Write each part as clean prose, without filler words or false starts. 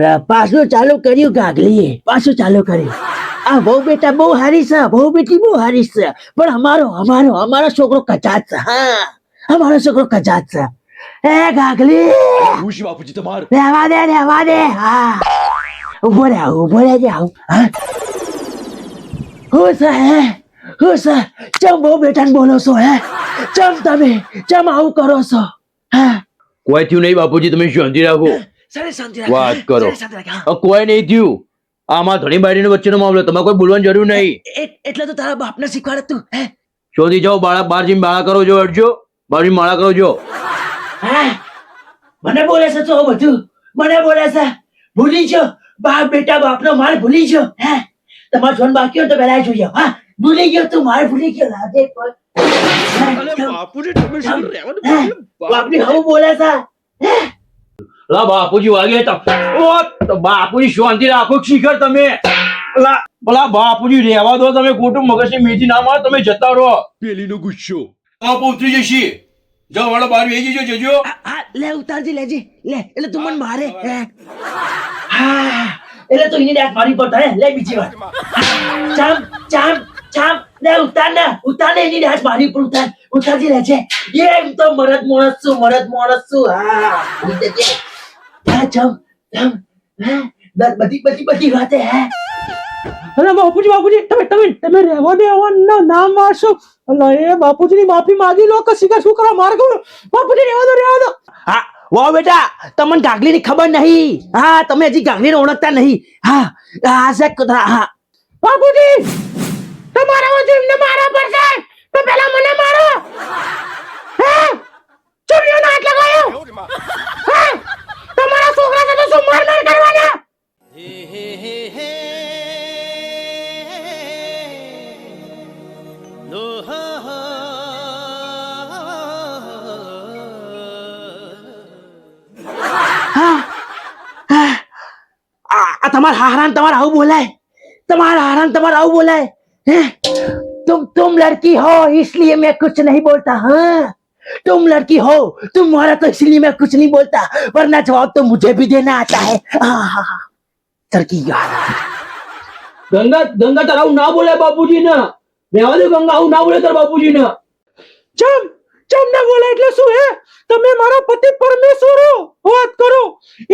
યાર પાછું ચાલુ કર્યું ગાગલીએ પાછું ચાલુ કર્યું આ બહુ બેટા બહુ હારી છે બહુ બેટી બહુ હારી છે પણ અમારો છોકરો કચાત છે હા અમારો છોકરો કચાત છે એ ગાગલી હું છે બાપુજી તમાર રહેવા દે હા ઉભો રે આવું હા હું છે ચમ બહુ બેટાને બોલો છો હે ચમ આવું કરો છો હા કોઈ થયું નહીં બાપુજી, તમે શાંતિ રાખો. સરે શાંતિ વાત કરો. સરે શાંતિ રાખ, હા. કોઈ નહીં થયું. આમાં ધણી બાયડીનો વચ્ચેનો મામલો, તમારે કોઈ બોલવાની જરૂર નહીં. એટલે તો તારા બાપને શીખવાડે તું હે શોધી જાઓ, બાળક બહાર જઈને માળા કરો જો, અડજો બહાર જઈને માળા કરો જો. હા મને બોલે છે તો બધું મને બોલે છે ભૂલી ગયો બાપ બેટા બાપનો માર ભૂલી ગયો હે તમારો ફોન બાકી હોય તો પહેલા જોઈ જાઓ હા ભૂલી ગયો તું માર ભૂલી ગયો લાજે કોઈ બાપુજી તમે શું રહેવાનું? બાપની હું બોલે છે લા બાપુજી વાગે તો બાપુજી શાંતિ રાખો, શીખર તમે પેલા બાપુજી રહેવા દો, તમે ખોટું મગજની મેથી ના મારો, તમે જતા રહો. પેલીનો ગુસ્સો બાપુ ઉતરી જશે. જાઓ વાળો બહાર વેચી જજો. હા લે ઉતારજી લેજે લે એટલે તું મને મારે હે હા એટલે તું એની દાંત મારી પડતા હે લે બીજી વાર ચામ લે ઉતાર ને એની દાંત મારી પર ઉતારજી લેજે એમ તો મરદ માણસ છું હા ચામ બધી વાતે હે અરે બાપુજી બાપુજી તમે રહેવા દેવાના નામ મારશો. અલા એ બાપુજીની માફી માંગી લો કે શીખા શું કરવા માર્ગ બાપુજી રહેવા દો. હા વાહ બેટા તમને ગાગલીની ખબર નહીં. હા તમે હજી ગાગલીને ઓળખતા નહીં. હા હા સાહેબ હા બાપુજી તમારા વચ્ચે એમને મારા પડશે તો પહેલા મને મારો. હા ચોરીઓનો હાથ લગાયો. હા તમારા છોકરા સાથે શું માર કરવાના. તમારા હારાન તમારા આવું બોલાય. तुम्हारा हरान तुम्हारा आऊ बोला है तुम लड़की हो इसलिए मैं कुछ नहीं बोलता. हाँ तुम लड़की हो तुम्हारा तो इसलिए मैं कुछ नहीं बोलता वरना जवाब तो मुझे भी देना आता है. तरकी यार ગંગા તારા આવું ના બોલે બાપુજી ને. રહેવા દે ગંગા, આવું ના બોલે તાર બાપુજી ને. ચમ ના બોલે એટલે શું હે? તમે મારા પતિ પરમેશ્વર હો. વાત કરો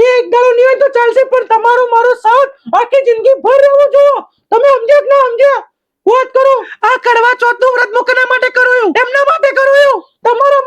એક દાડો નહીં હોય તો ચાલશે પણ તમારો મારો સાથ આખી જિંદગી ભર રહેવો જોઈએ. તમે સમજ્યા કે ના સમજ્યા? વાત કરો. આ કડવા ચોથનું વ્રત હું કોના માટે કરું છું? એમના માટે કરું છું. તમારા